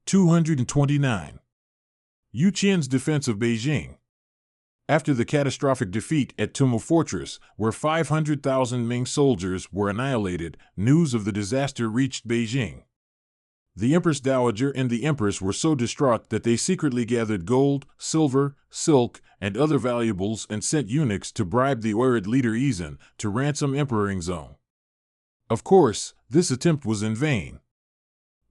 229. Yu Qian's defense of Beijing. After the catastrophic defeat at Tumu Fortress, where 500,000 Ming soldiers were annihilated, news of the disaster reached Beijing. The Empress Dowager and the Empress were so distraught that they secretly gathered gold, silver, silk, and other valuables and sent eunuchs to bribe the Oirat leader Yizhen to ransom Emperor Yingzong. Of course, this attempt was in vain.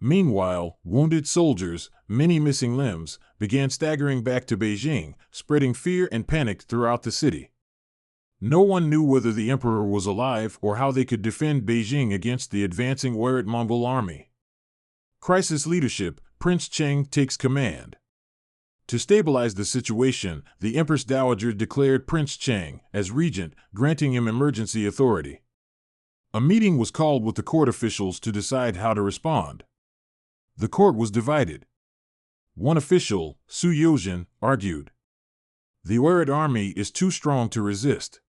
Meanwhile, wounded soldiers, many missing limbs, began staggering back to Beijing, spreading fear and panic throughout the city. No one knew whether the emperor was alive or how they could defend Beijing against the advancing Oirat Mongol army. Crisis leadership, Prince Cheng takes command. To stabilize the situation, the Empress Dowager declared Prince Cheng as regent, granting him emergency authority. A meeting was called with the court officials to decide how to respond. The court was divided. One official, Su Yozhen, argued, "The Oirat army is too strong to resist.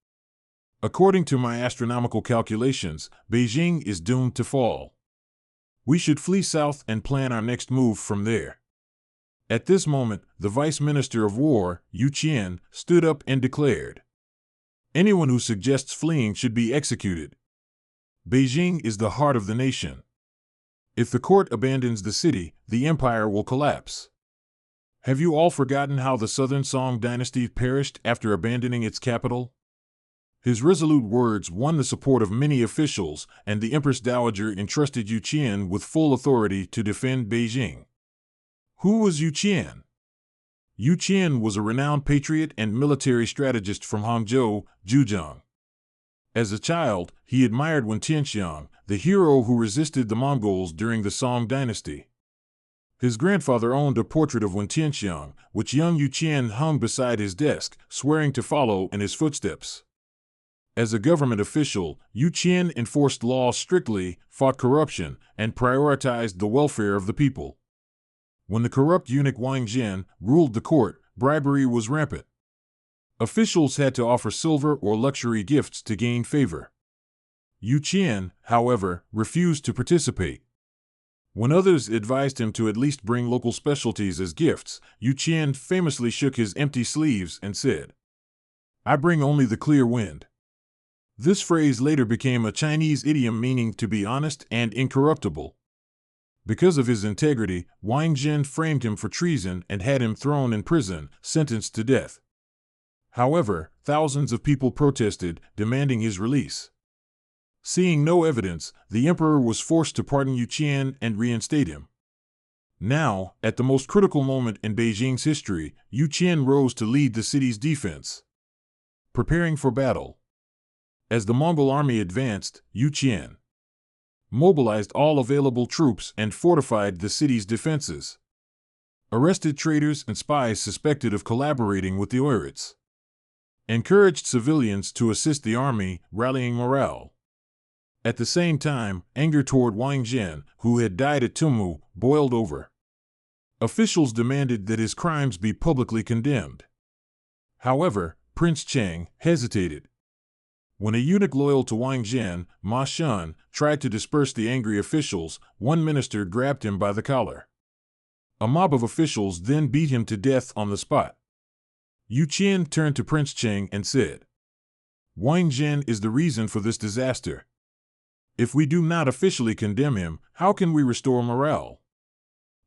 According to my astronomical calculations, Beijing is doomed to fall. We should flee south and plan our next move from there." At this moment, the Vice Minister of War, Yu Qian, stood up and declared, "Anyone who suggests fleeing should be executed. Beijing is the heart of the nation. If the court abandons the city, the empire will collapse. Have you all forgotten how the Southern Song dynasty perished after abandoning its capital?" His resolute words won the support of many officials, and the Empress Dowager entrusted Yu Qian with full authority to defend Beijing. Who was Yu Qian? Yu Qian was a renowned patriot and military strategist from Hangzhou, Zhejiang. As a child, he admired Wen Tianxiang, the hero who resisted the Mongols during the Song dynasty. His grandfather owned a portrait of Wen Tianxiang, which young Yu Qian hung beside his desk, swearing to follow in his footsteps. As a government official, Yu Qian enforced laws strictly, fought corruption, and prioritized the welfare of the people. When the corrupt eunuch Wang Zhen ruled the court, bribery was rampant. Officials had to offer silver or luxury gifts to gain favor. Yu Qian, however, refused to participate. When others advised him to at least bring local specialties as gifts, Yu Qian famously shook his empty sleeves and said, "I bring only the clear wind." This phrase later became a Chinese idiom meaning to be honest and incorruptible. Because of his integrity, Wang Zhen framed him for treason and had him thrown in prison, sentenced to death. However, thousands of people protested, demanding his release. Seeing no evidence, the emperor was forced to pardon Yu Qian and reinstate him. Now, at the most critical moment in Beijing's history, Yu Qian rose to lead the city's defense. Preparing for battle. As the Mongol army advanced, Yu Qian mobilized all available troops and fortified the city's defenses. Arrested traitors and spies suspected of collaborating with the Oirats. Encouraged civilians to assist the army, rallying morale. At the same time, anger toward Wang Zhen, who had died at Tumu, boiled over. Officials demanded that his crimes be publicly condemned. However, Prince Cheng hesitated. When a eunuch loyal to Wang Zhen, Ma Shun, tried to disperse the angry officials, one minister grabbed him by the collar. A mob of officials then beat him to death on the spot. Yu Qian turned to Prince Cheng and said, "Wang Zhen is the reason for this disaster. If we do not officially condemn him, how can we restore morale?"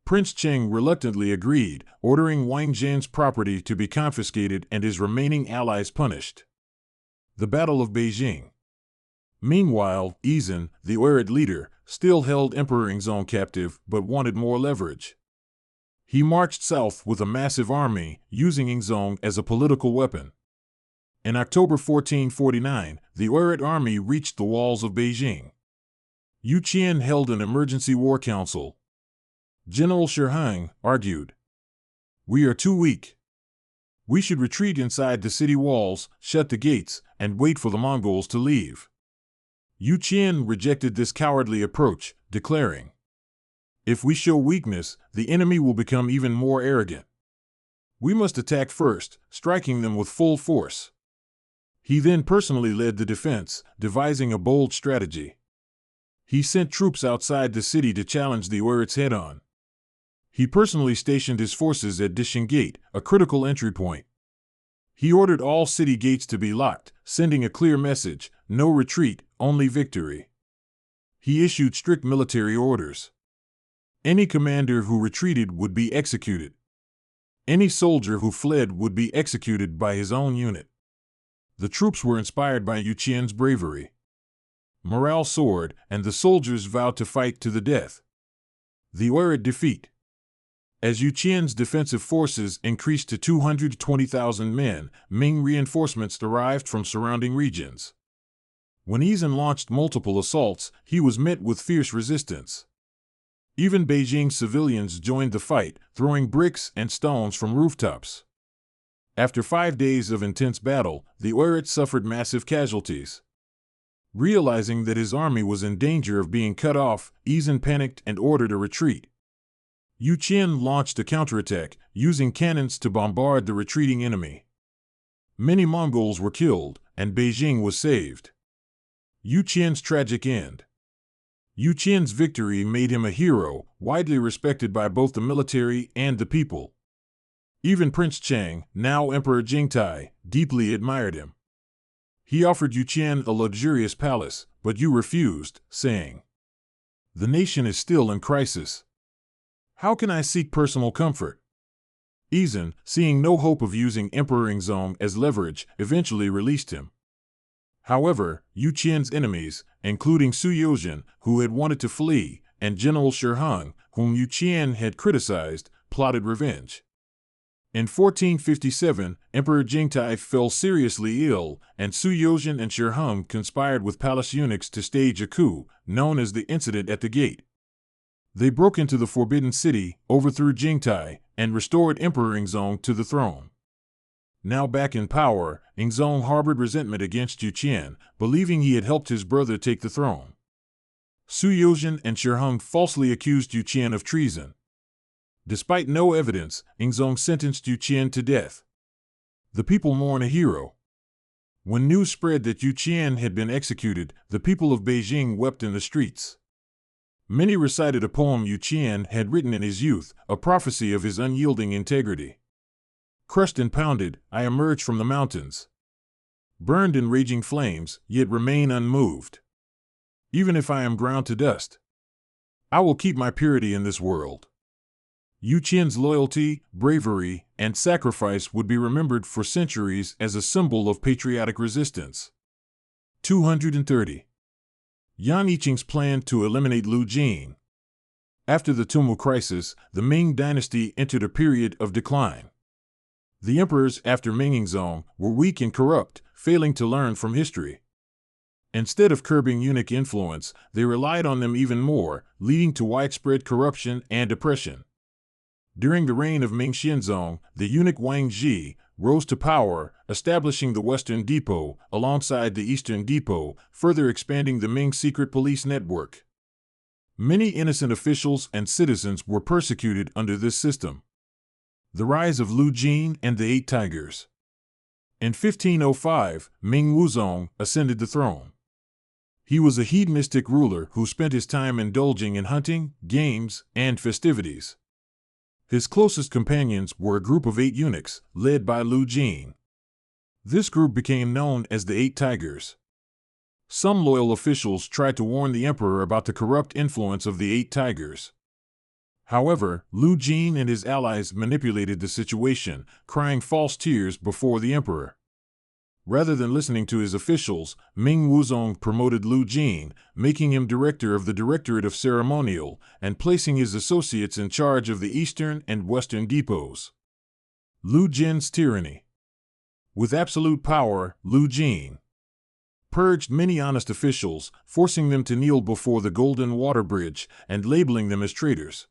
Prince Cheng reluctantly agreed, ordering Wang Zhen's property to be confiscated and his remaining allies punished. The Battle of Beijing. Meanwhile, Yizhen, the Oirat leader, still held Emperor Yingzong captive but wanted more leverage. He marched south with a massive army, using Yingzong as a political weapon. In October 1449, the Oirat army reached the walls of Beijing. Yu Qian held an emergency war council. General Shi Heng argued, "We are too weak. We should retreat inside the city walls, shut the gates, and wait for the Mongols to leave." Yu Qian rejected this cowardly approach, declaring, "If we show weakness, the enemy will become even more arrogant. We must attack first, striking them with full force." He then personally led the defense, devising a bold strategy. He sent troops outside the city to challenge the Oirats head-on. He personally stationed his forces at Dishan Gate, a critical entry point. He ordered all city gates to be locked, sending a clear message: no retreat, only victory. He issued strict military orders. Any commander who retreated would be executed. Any soldier who fled would be executed by his own unit. The troops were inspired by Yu Qian's bravery. Morale soared, and the soldiers vowed to fight to the death. The Oirat defeat. As Yu Qian's defensive forces increased to 220,000 men, Ming reinforcements arrived from surrounding regions. When Yizhen launched multiple assaults, he was met with fierce resistance. Even Beijing civilians joined the fight, throwing bricks and stones from rooftops. After 5 days of intense battle, the Oirat suffered massive casualties. Realizing that his army was in danger of being cut off, Yizhen panicked and ordered a retreat. Yu Qian launched a counterattack, using cannons to bombard the retreating enemy. Many Mongols were killed, and Beijing was saved. Yu Qian's tragic end. Yu Qian's victory made him a hero, widely respected by both the military and the people. Even Prince Chang, now Emperor Jingtai, deeply admired him. He offered Yu Qian a luxurious palace, but Yu refused, saying, "The nation is still in crisis. How can I seek personal comfort?" Yizhen, seeing no hope of using Emperor Yingzong as leverage, eventually released him. However, Yu Qian's enemies, including Su Yozhen, who had wanted to flee, and General Shi Hung, whom Yu Qian had criticized, plotted revenge. In 1457, Emperor Jingtai fell seriously ill, and Su Yozhen and Shi Hung conspired with palace eunuchs to stage a coup, known as the Incident at the Gate. They broke into the Forbidden City, overthrew Jingtai, and restored Emperor Yingzong to the throne. Now back in power, Yingzong harbored resentment against Yu Qian, believing he had helped his brother take the throne. Su Yozhen and Shi Hung falsely accused Yu Qian of treason. Despite no evidence, Yingzong sentenced Yu Qian to death. The people mourn a hero. When news spread that Yu Qian had been executed, the people of Beijing wept in the streets. Many recited a poem Yu Qian had written in his youth, a prophecy of his unyielding integrity. Crushed and pounded, I emerge from the mountains. Burned in raging flames, yet remain unmoved. Even if I am ground to dust, I will keep my purity in this world. Yu Qian's loyalty, bravery, and sacrifice would be remembered for centuries as a symbol of patriotic resistance. 230. Yan Yiqing's plan to eliminate Lu Jin. After the Tumu crisis, the Ming dynasty entered a period of decline. The emperors after Ming Yingzong were weak and corrupt, failing to learn from history. Instead of curbing eunuch influence, they relied on them even more, leading to widespread corruption and oppression. During the reign of Ming Xianzong, the eunuch Wang Zhi rose to power, establishing the Western Depot alongside the Eastern Depot, further expanding the Ming secret police network. Many innocent officials and citizens were persecuted under this system. The rise of Lu Jin and the Eight Tigers. In 1505, Ming Wuzong ascended the throne. He was a hedonistic ruler who spent his time indulging in hunting, games, and festivities. His closest companions were a group of 8 eunuchs, led by Lu Jin. This group became known as the Eight Tigers. Some loyal officials tried to warn the emperor about the corrupt influence of the Eight Tigers. However, Lu Jin and his allies manipulated the situation, crying false tears before the emperor. Rather than listening to his officials, Ming Wuzong promoted Lu Jin, making him director of the Directorate of Ceremonial and placing his associates in charge of the Eastern and Western depots. Lu Jin's tyranny. With absolute power, Lu Jin purged many honest officials, forcing them to kneel before the Golden Water Bridge and labeling them as traitors.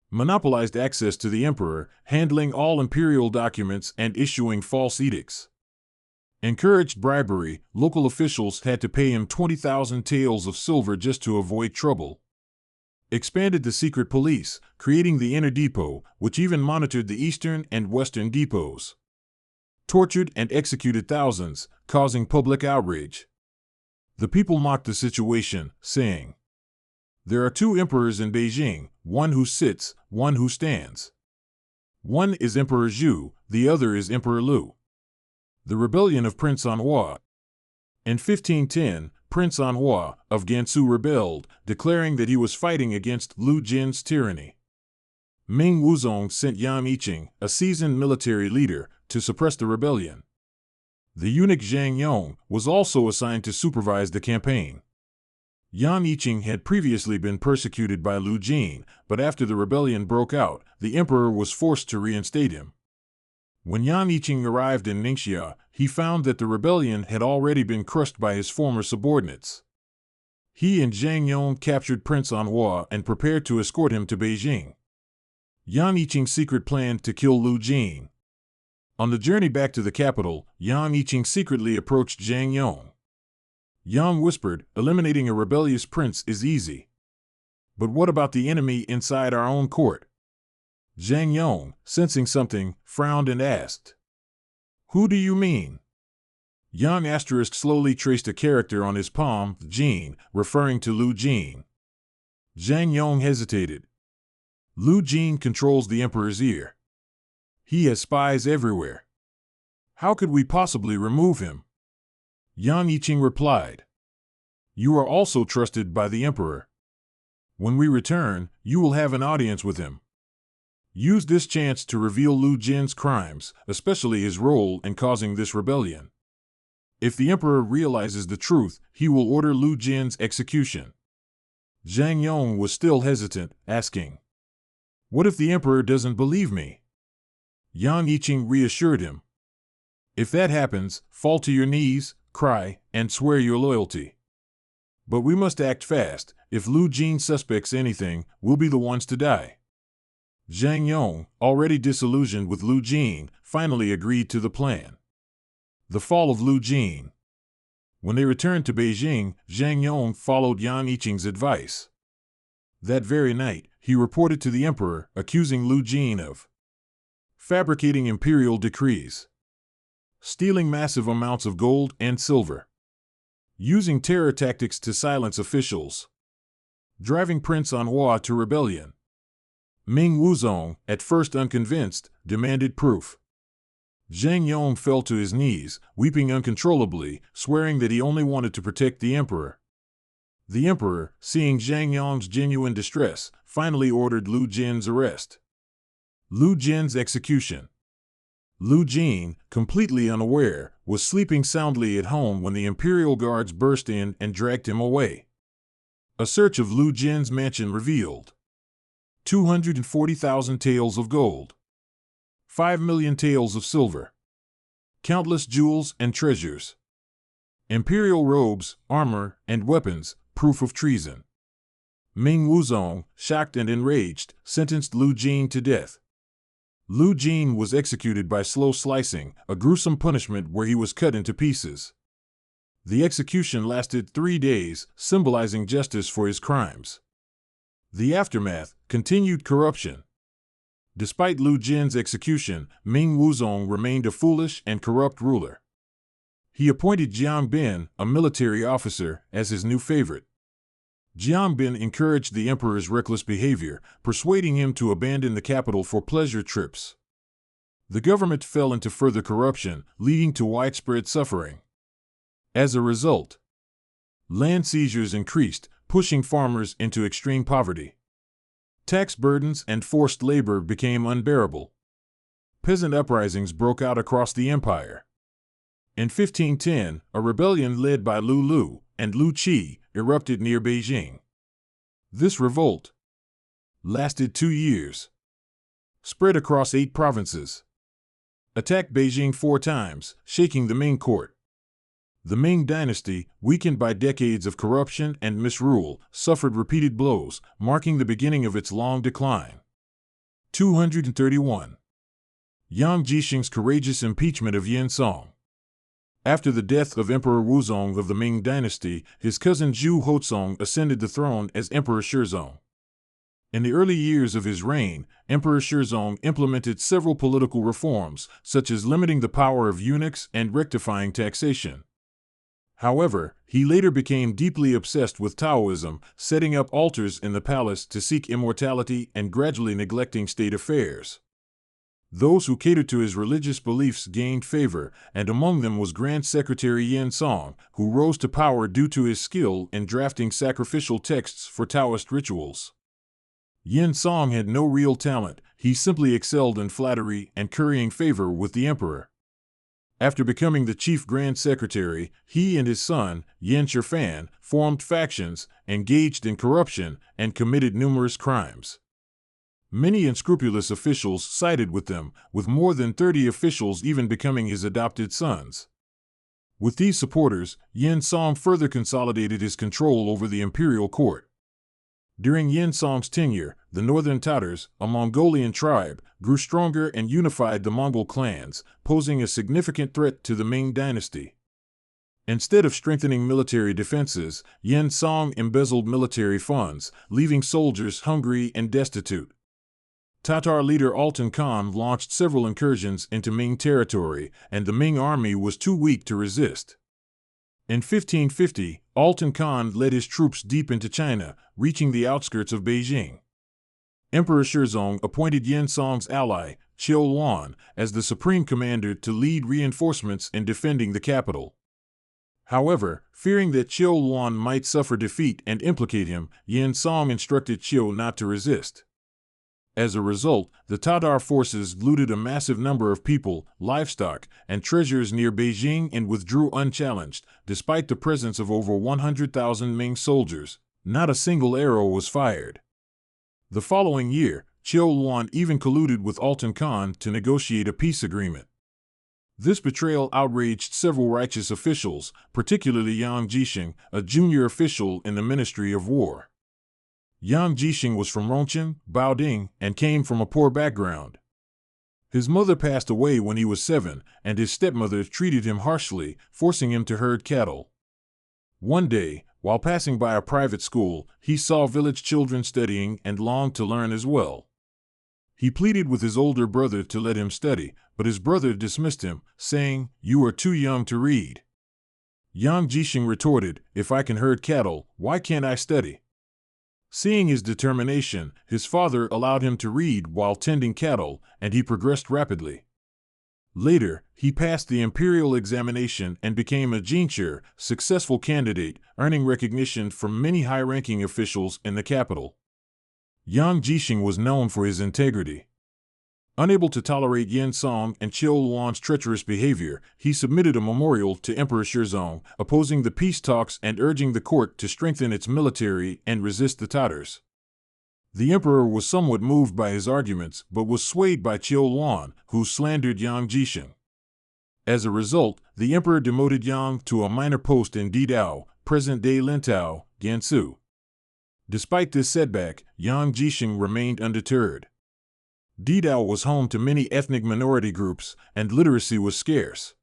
Monopolized access to the emperor, handling all imperial documents and issuing false edicts. Encouraged bribery, local officials had to pay him 20,000 taels of silver just to avoid trouble. Expanded the secret police, creating the Inner Depot, which even monitored the Eastern and Western depots. Tortured and executed thousands, causing public outrage. The people mocked the situation, saying, There are two emperors in Beijing, one who sits, one who stands. One is Emperor Zhu, the other is Emperor Lu. The rebellion of Prince Anhua. In 1510, Prince Anhua of Gansu rebelled, declaring that he was fighting against Lu Jin's tyranny. Ming Wuzong sent Yan Yiqing, a seasoned military leader, to suppress the rebellion. The eunuch Zhang Yong was also assigned to supervise the campaign. Yan Yiqing had previously been persecuted by Lu Jin, but after the rebellion broke out, the emperor was forced to reinstate him. When Yan Yiqing arrived in Ningxia, he found that the rebellion had already been crushed by his former subordinates. He and Zhang Yong captured Prince Anhua and prepared to escort him to Beijing. Yan Yiqing's secret plan to kill Lu Jin. On the journey back to the capital, Yan Yiqing secretly approached Zhang Yong. Yan whispered, "Eliminating a rebellious prince is easy. But what about the enemy inside our own court?" Zhang Yong, sensing something, frowned and asked, "Who do you mean?" Yan slowly traced a character on his palm, Jin, referring to Lu Jin. Zhang Yong hesitated. Lu Jin controls the emperor's ear. He has spies everywhere. How could we possibly remove him? Yan Yiqing replied, "You are also trusted by the emperor. When we return, you will have an audience with him. Use this chance to reveal Lu Jin's crimes, especially his role in causing this rebellion. If the emperor realizes the truth, he will order Lu Jin's execution." Zhang Yong was still hesitant, asking, "What if the emperor doesn't believe me?" Yan Yiqing reassured him, "If that happens, fall to your knees, cry, and swear your loyalty. But we must act fast. If Lu Jin suspects anything, we'll be the ones to die." Zhang Yong, already disillusioned with Lu Jin, finally agreed to the plan. The fall of Lu Jin. When they returned to Beijing, Zhang Yong followed Yan Yiqing's advice. That very night, he reported to the emperor, accusing Lu Jin of fabricating imperial decrees, stealing massive amounts of gold and silver, using terror tactics to silence officials, driving Prince Anhua to rebellion. Ming Wuzong, at first unconvinced, demanded proof. Zhang Yong fell to his knees, weeping uncontrollably, swearing that he only wanted to protect the emperor. The emperor, seeing Zhang Yong's genuine distress, finally ordered Lu Jin's arrest. Lu Jin's execution. Lu Jin, completely unaware, was sleeping soundly at home when the imperial guards burst in and dragged him away. A search of Lu Jin's mansion revealed 240,000 taels of gold, 5 million taels of silver, countless jewels and treasures, imperial robes, armor, and weapons, proof of treason. Ming Wuzong, shocked and enraged, sentenced Lu Jin to death. Lu Jin was executed by slow slicing, a gruesome punishment where he was cut into pieces. The execution lasted 3 days, symbolizing justice for his crimes. The aftermath, continued corruption. Despite Lu Jin's execution, Ming Wuzong remained a foolish and corrupt ruler. He appointed Jiang Bin, a military officer, as his new favorite. Jiang Bin encouraged the emperor's reckless behavior, persuading him to abandon the capital for pleasure trips. The government fell into further corruption, leading to widespread suffering. As a result, land seizures increased, pushing farmers into extreme poverty. Tax burdens and forced labor became unbearable. Peasant uprisings broke out across the empire. In 1510, a rebellion led by Lu Lu and Lu Qi erupted near Beijing. This revolt lasted 2 years, spread across 8 provinces, attacked Beijing 4 times, shaking the Ming court. The Ming dynasty, weakened by decades of corruption and misrule, suffered repeated blows, marking the beginning of its long decline. 231. Yang Jixing's courageous impeachment of Yin Song. After the death of Emperor Wuzong of the Ming dynasty, his cousin Zhu Hozong ascended the throne as Emperor Shizong. In the early years of his reign, Emperor Shizong implemented several political reforms, such as limiting the power of eunuchs and rectifying taxation. However, he later became deeply obsessed with Taoism, setting up altars in the palace to seek immortality and gradually neglecting state affairs. Those who catered to his religious beliefs gained favor, and among them was Grand Secretary Yen Song, who rose to power due to his skill in drafting sacrificial texts for Taoist rituals. Yen Song had no real talent, he simply excelled in flattery and currying favor with the emperor. After becoming the chief Grand Secretary, he and his son, Yen Shifan, formed factions, engaged in corruption, and committed numerous crimes. Many unscrupulous officials sided with them, with more than 30 officials even becoming his adopted sons. With these supporters, Yen Song further consolidated his control over the imperial court. During Yen Song's tenure, the Northern Tatars, a Mongolian tribe, grew stronger and unified the Mongol clans, posing a significant threat to the Ming dynasty. Instead of strengthening military defenses, Yen Song embezzled military funds, leaving soldiers hungry and destitute. Tatar leader Altan Khan launched several incursions into Ming territory, and the Ming army was too weak to resist. In 1550, Altan Khan led his troops deep into China, reaching the outskirts of Beijing. Emperor Shizong appointed Yen Song's ally, Qiu Luan, as the supreme commander to lead reinforcements in defending the capital. However, fearing that Qiu Luan might suffer defeat and implicate him, Yen Song instructed Qiu not to resist. As a result, the Tatar forces looted a massive number of people, livestock, and treasures near Beijing and withdrew unchallenged. Despite the presence of over 100,000 Ming soldiers, not a single arrow was fired. The following year, Qiu Luan even colluded with Altan Khan to negotiate a peace agreement. This betrayal outraged several righteous officials, particularly Yang Jisheng, a junior official in the Ministry of War. Yang Jisheng was from Rongqing, Baoding, and came from a poor background. His mother passed away when he was 7, and his stepmother treated him harshly, forcing him to herd cattle. One day, while passing by a private school, he saw village children studying and longed to learn as well. He pleaded with his older brother to let him study, but his brother dismissed him, saying, "You are too young to read." Yang Jisheng retorted, "If I can herd cattle, why can't I study?" Seeing his determination, his father allowed him to read while tending cattle, and he progressed rapidly. Later, he passed the imperial examination and became a jinshi, successful candidate, earning recognition from many high-ranking officials in the capital. Yang Jisheng was known for his integrity. Unable to tolerate Yen Song and Qiu Luan's treacherous behavior, he submitted a memorial to Emperor Shizong, opposing the peace talks and urging the court to strengthen its military and resist the Tatars. The emperor was somewhat moved by his arguments, but was swayed by Qiu Luan, who slandered Yang Jisheng. As a result, the emperor demoted Yang to a minor post in Didao, present-day Lintao, Gansu. Despite this setback, Yang Jisheng remained undeterred. Didao was home to many ethnic minority groups, and literacy was scarce.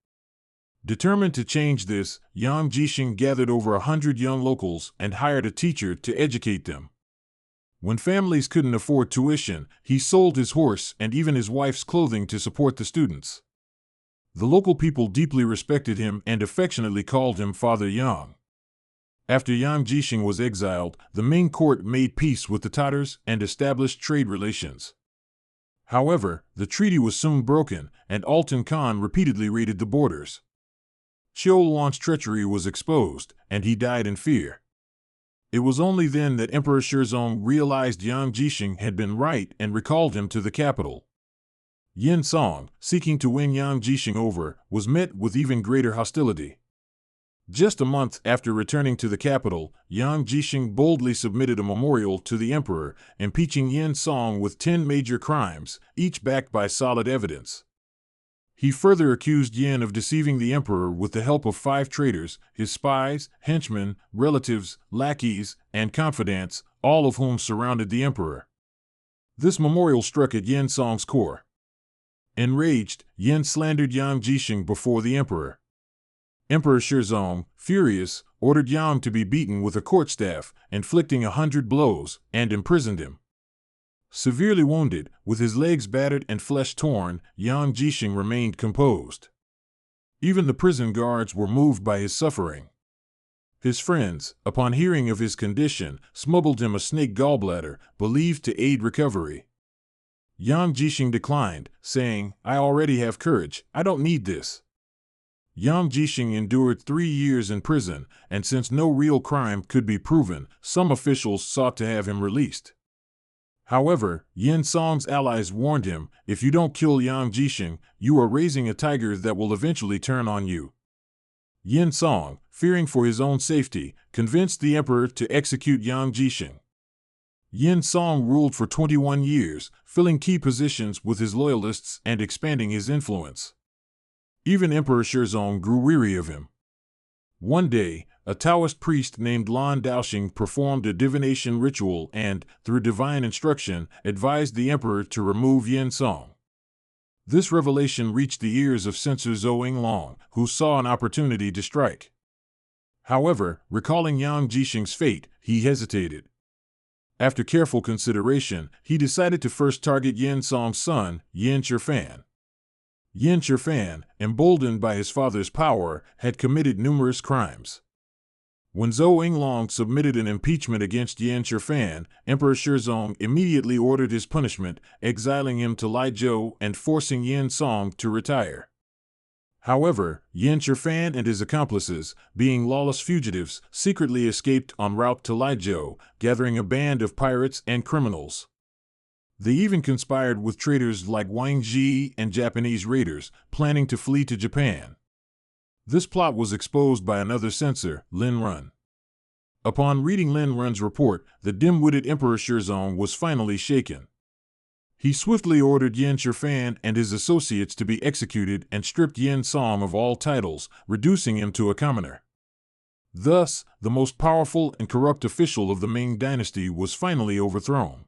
Determined to change this, Yang Jisheng gathered over 100 young locals and hired a teacher to educate them. When families couldn't afford tuition, he sold his horse and even his wife's clothing to support the students. The local people deeply respected him and affectionately called him Father Yang. After Yang Jisheng was exiled, the Ming court made peace with the Tatars and established trade relations. However, the treaty was soon broken, and Altan Khan repeatedly raided the borders. Qiu Luan's treachery was exposed, and he died in fear. It was only then that Emperor Shizong realized Yang Jisheng had been right and recalled him to the capital. Yen Song, seeking to win Yang Jisheng over, was met with even greater hostility. Just a month after returning to the capital, Yang Jisheng boldly submitted a memorial to the emperor, impeaching Yen Song with 10 major crimes, each backed by solid evidence. He further accused Yen of deceiving the emperor with the help of 5 traitors, his spies, henchmen, relatives, lackeys, and confidants, all of whom surrounded the emperor. This memorial struck at Yen Song's core. Enraged, Yen slandered Yang Jisheng before the emperor. Emperor Shizong, furious, ordered Yang to be beaten with a court staff, inflicting 100 blows, and imprisoned him. Severely wounded, with his legs battered and flesh torn, Yang Jisheng remained composed. Even the prison guards were moved by his suffering. His friends, upon hearing of his condition, smuggled him a snake gallbladder, believed to aid recovery. Yang Jisheng declined, saying, "I already have courage, I don't need this." Yang Jisheng endured 3 years in prison, and since no real crime could be proven, some officials sought to have him released. However, Yin Song's allies warned him, "If you don't kill Yang Jisheng, you are raising a tiger that will eventually turn on you." Yin Song, fearing for his own safety, convinced the emperor to execute Yang Jisheng. Yin Song ruled for 21 years, filling key positions with his loyalists and expanding his influence. Even Emperor Shizong grew weary of him. One day, a Taoist priest named Lan Daoxing performed a divination ritual and, through divine instruction, advised the emperor to remove Yin Song. This revelation reached the ears of censor Zhou Yinglong, who saw an opportunity to strike. However, recalling Yang Jisheng's fate, he hesitated. After careful consideration, he decided to first target Yin Song's son, Yin Shifan. Yin Shifan, emboldened by his father's power, had committed numerous crimes. When Zhou Yinglong submitted an impeachment against Yin Shifan, Emperor Shizong immediately ordered his punishment, exiling him to Lizhou and forcing Yin Song to retire. However, Yin Shifan and his accomplices, being lawless fugitives, secretly escaped en route to Lizhou, gathering a band of pirates and criminals. They even conspired with traders like Wang Ji and Japanese raiders, planning to flee to Japan. This plot was exposed by another censor, Lin Run. Upon reading Lin Run's report, the dim-witted Emperor Shizong was finally shaken. He swiftly ordered Yin Shifan and his associates to be executed and stripped Yin Song of all titles, reducing him to a commoner. Thus, the most powerful and corrupt official of the Ming dynasty was finally overthrown.